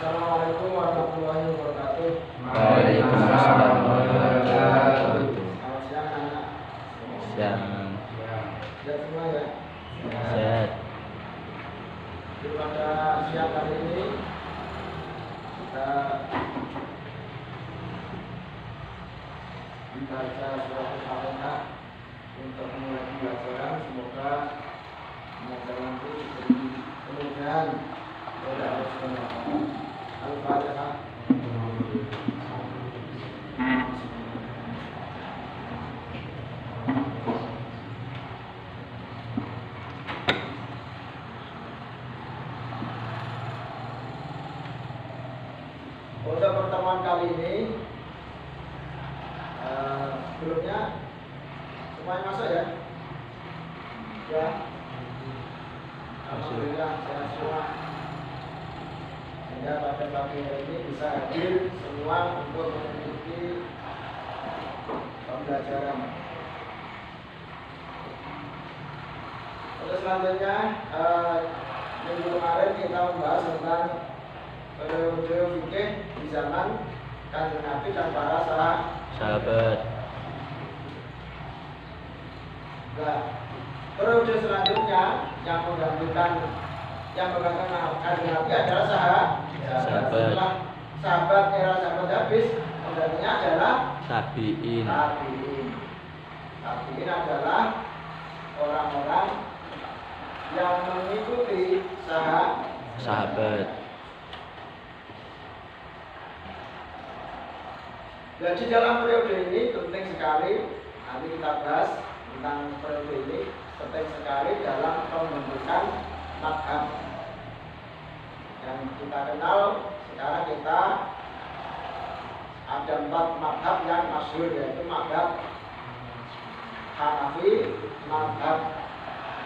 Assalamualaikum warahmatullahi wabarakatuh. Waalaikumsalam warahmatullahi wabarakatuh. Selamat siang anak. Siang. Sehat semua ya. Sehat. Pada siang kali ini kita membaca surat Al-Fatihah untuk memulai pembelajaran. Semoga pembelajaran itu diberi kemudahan oleh Allah Subhanahu wa Ta'ala. Al-Fatihah. Untuk pertemuan kali ini, sebelumnya semuanya masuk ya? Ya. Alhamdulillah sehat semua. Sehingga pada pagi hari ini bisa hadir semua untuk mengikuti pembelajaran. Untuk selanjutnya, minggu kemarin kita membahas tentang periode fikih di zaman Kanjeng Nabi dan para Sahabat. Nah, periode selanjutnya yang menggantikan Kanjeng Nabi adalah sahabat. Setelah sahabat era sahabat habis, penggantinya adalah Tabi'in. Tabi'in adalah orang-orang yang mengikuti sahabat. Jadi dalam periode ini penting sekali, nanti kita bahas tentang periode ini, penting sekali dalam pembentukan madhab. Yang kita kenal sekarang kita ada 4 madhab yang masyhur, yaitu madhab Hanafi, madhab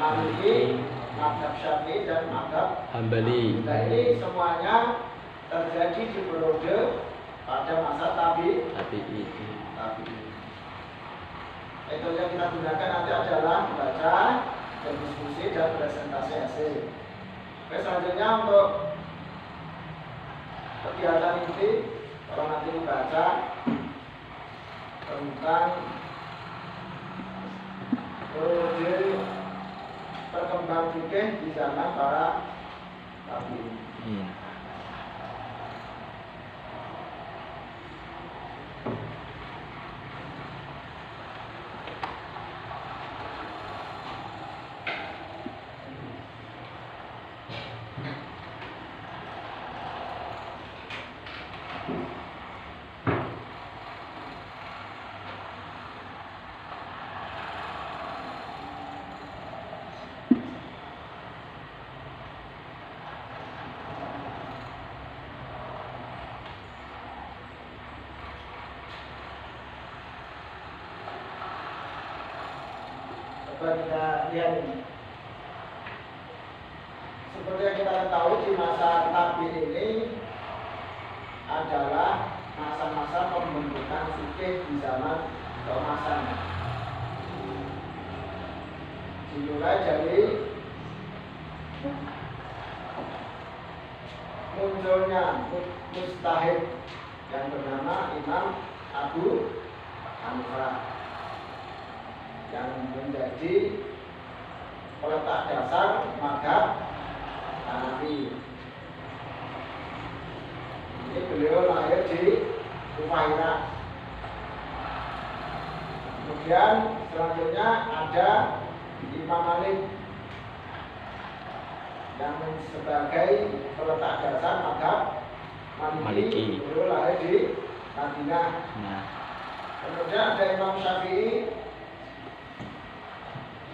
Maliki, madhab Syafi'i, dan madhab Hambali. Nah, ini semuanya terjadi di periode pada masa tabi'in. Metode yang kita gunakan nanti adalah membaca, berdiskusi, dan presentasi hasil. Oke, selanjutnya untuk kegiatan ini, kalau nanti membaca tentang periode perkembangan fikih di zaman para tabi'in. Coba kita lihat ini. Seperti yang kita ketahui, di masa tabi'in ini adalah masa-masa pembentukan fikih di zaman keemasan. Dimulai dari munculnya mujtahid yang bernama Imam Abu Hanifah, yang menjadi peletak dasar madhab Hanafi. Ini beliau lahir di Kufairah. Kemudian selanjutnya ada Imam Malik yang sebagai peletak dasar madhab Maliki. Beliau lahir di Madinah. Kemudian ada Imam Syafi'i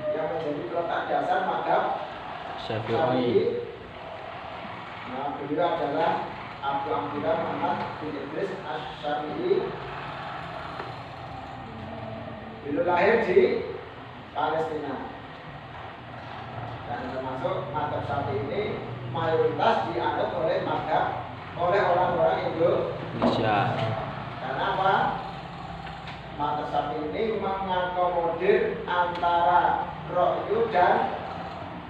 yang menjadi peletak dasar madhab Syafi'i. Nah, beliau adalah Abu Abdullah Muhammad bin Idris Asy-Syafi'i. Beliau lahir di Palestina. Dan termasuk madhab Syafi'i ini mayoritas dianut oleh orang-orang Indonesia. Karena apa? Madhab Syafi'i ini mengakomodir antara ra'yu dan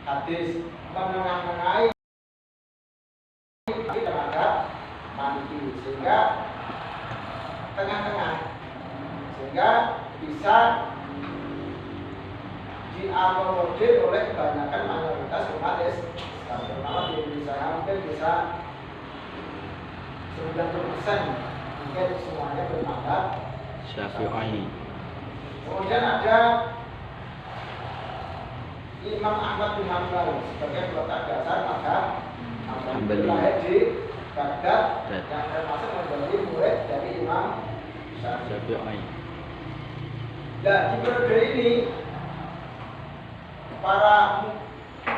hadis, menengah-nengahi terhadap bisa diakomodir oleh kebanyakan mayoritas umat Islam, terutama di Indonesia. Hampir bisa 90% mungkin semuanya bermadzhab Syafi'i. Kemudian ada Imam Ahmad bin Hanbal sebagai peletak dasar mazhab Hambali, lahir di Baghdad yang termasuk menjadi murid dari Imam Syafi'i. Nah, di periode ini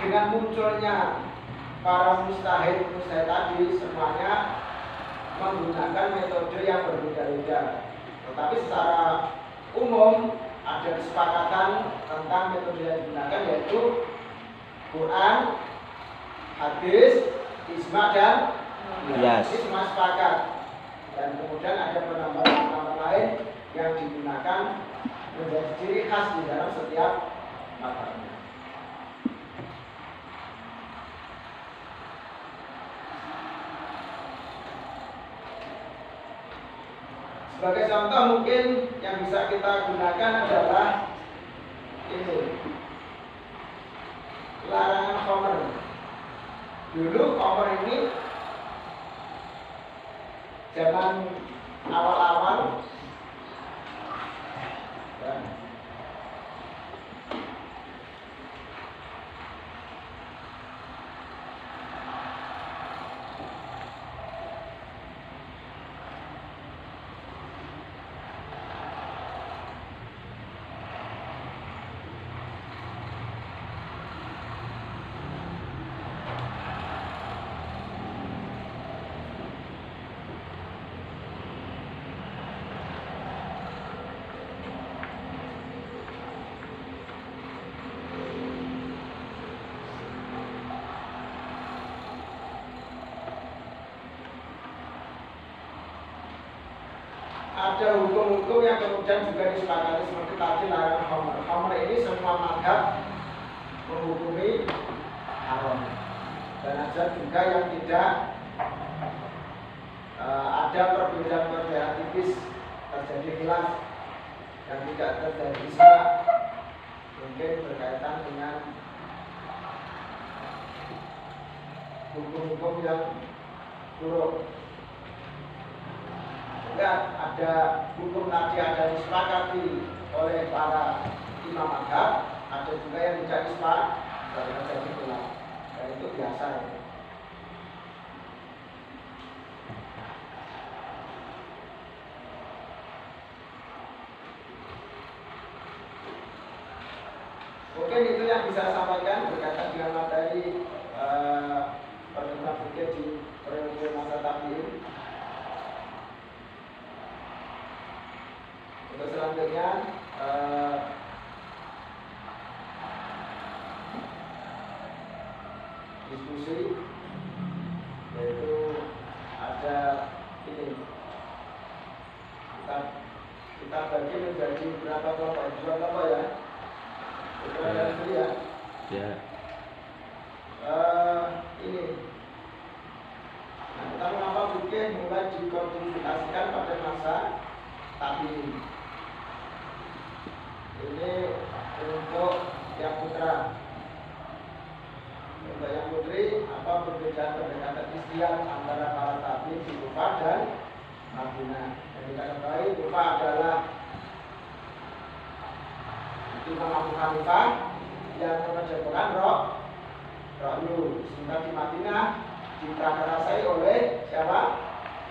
dengan munculnya para mustahid tadi semuanya menggunakan metode yang berbeda-beda. Tetapi secara umum ada kesepakatan tentang metode yang digunakan, yaitu Quran, hadis, ijma dan Qiyas. ini semua sepakat. Dan kemudian ada penambahan-penambahan lain yang digunakan menjadi ciri khas di dalam setiap mazhabnya. Sebagai contoh mungkin yang bisa kita gunakan adalah ini, larangan khamr. Dulu khamr ini zaman awal-awal ya, ada hukum-hukum yang kemudian juga disepakati seperti tadi larangan khamr. Khamr ini semua mazhab menghukumi haram. Dan ada juga yang tidak ada perbedaan-perbedaan tipis, terjadi khilaf yang tidak terjadi ijma, mungkin berkaitan dengan hukum-hukum yang buruk. Ada hukum tadi ada disepakati oleh para imam mazhab, ada juga yang tidak disepakati dan terjadi khilaf. Dan itu biasa ya. Mungkin itu yang bisa saya sampaikan berkaitan dengan materi pertemuan fikih di periode masa tabi'in. Untuk selanjutnya diskusi, yaitu ada ini kita bagi menjadi berapa kelompok? 2 kelompok ya. Itu ada ya. Ya. Ini. Nah, kita mengapa fikih mulai dikodifikasikan pada masa tabi'in. Ini untuk yang putra. Untuk yang putri, apa perbedaan istilah antara para tabi'in di Kufah dan Madinah? Yang kita ketahui Kufah adalah Imam Abu Hanifah yang mengerjakan Ra'yu. Sementara di Madinah diprakarasai oleh siapa?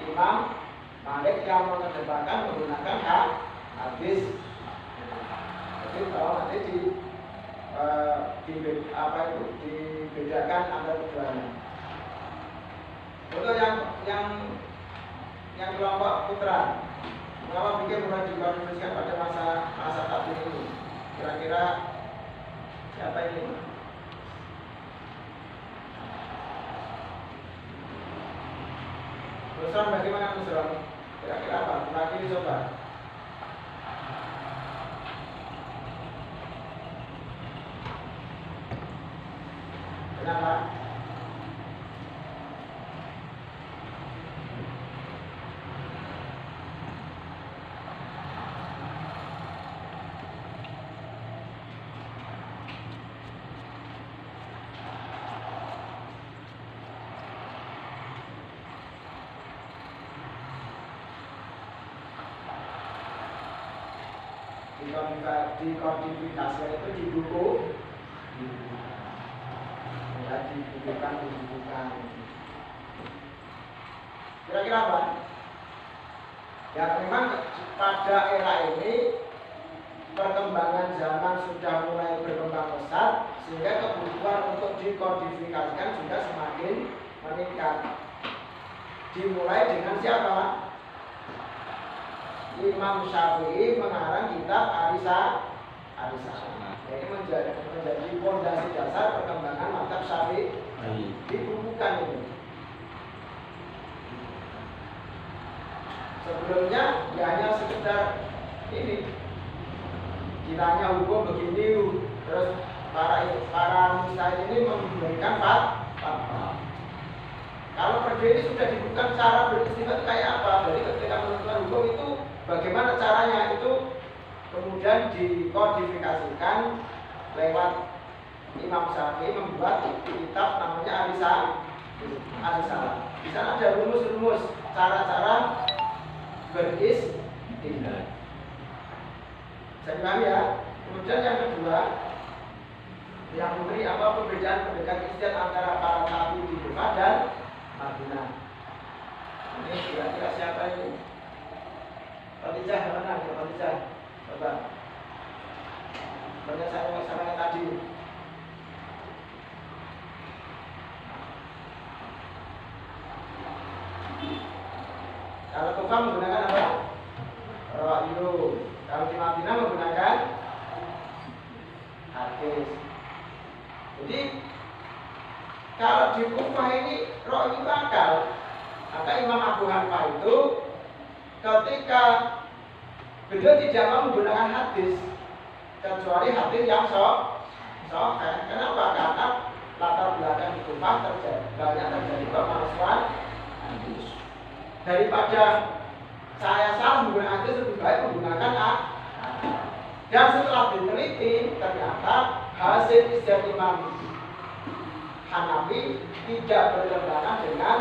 Imam Malik yang mengerjakan menggunakan hadis. Jadi kalau nanti dibedakan antara keduanya. Untuk yang kelompok putra, mengapa pikir mulai dikodifikasikan pada masa tabi'in ini? Kira-kira siapa ini? Nusron bagaimana Nusron? Kira-kira apa? Lagi coba. Kenapa? dikodifikasikan itu di buku, ya dibukukan. Kira-kira apa? Ya memang pada era ini perkembangan zaman sudah mulai berkembang pesat, sehingga kebutuhan untuk dikodifikasikan juga semakin meningkat. Dimulai dengan siapa? Imam Syafi'i mengarang kitab Ar-Risalah. Ini menjadi fondasi dasar perkembangan mazhab Syafi'i. Dibukukan ini. Sebelumnya ya hanya sekedar ini, kiranya hukum begini, terus para mustahid ini memberikan fatwa. Kalau perda ini sudah dibuka cara beristifat kayak apa, jadi ketika menentukan hukum itu bagaimana caranya, itu kemudian dikodifikasikan lewat Imam Syafi'i membuat kitab namanya Ar-Risalah. Di sana ada rumus-rumus cara-cara beristifat. Saya bilang ya. Kemudian yang kedua, yang memberi apa perbedaan ijtihad antara para tabi di Mekah dan Madinah. Ini kira-kira siapa ini? Khadijah mana? Khadijah, coba. Pertanyaan saya tadi. Kalau Kufah menggunakan apa? Ra'yu. Kalau di Madinah menggunakan hadis. Jadi kalau di Kufah ini ra'yu akal. Maka Imam Abu Hanifah itu ketika beliau tidak mau menggunakan hadis kecuali hadis yang sahih. Kenapa? Karena latar belakang di Kufah banyak terjadi pemalsuan hadis. Daripada saya salah menggunakan hadis, lebih baik menggunakan dan setelah diteliti ternyata hasil ijtihad Imam Hanafi tidak bertentangan dengan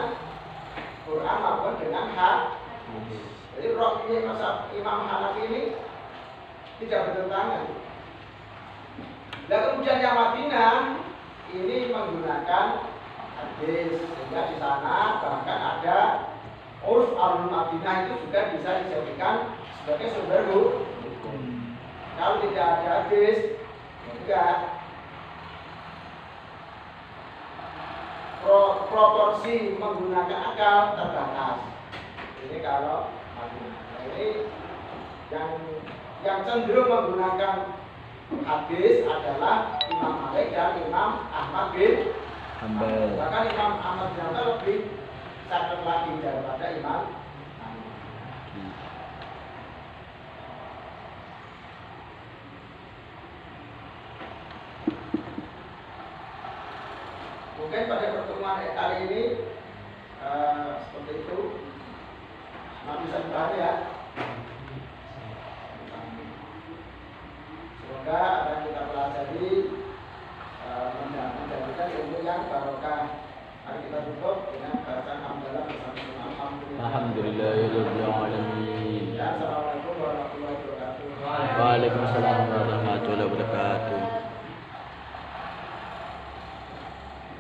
Quran maupun dengan hadis. Jadi ra'yunya Imam Hanafi ini tidak bertentangan. Dan kemudian yang Madinah ini menggunakan hadis, sehingga di sana bahkan ada uruf al-Madinah itu juga bisa dijadikan sebagai sumber hukum. Kalau tidak ada hadis, enggak. Proporsi menggunakan akal terbatas. Ini kalau Madinah. Nah, ini yang cenderung menggunakan hadis adalah Imam Malik dan Imam Ahmad bin Hanbal. Bahkan Imam Ahmad bin Hanbal lebih sangat lagi daripada Imam Ahmad. Mungkin pada pertemuan kali ini seperti itu. Nah, bisa dibahas ya. Semoga apa yang kita pelajari menjadikan ilmu yang barokah. Mari kita tutup dengan bacaan hamdalah bersama Alhamdulillahirabbil alamin. Assalamualaikum warahmatullahi wabarakatuh. Waalaikumsalam warahmatullahi wabarakatuh.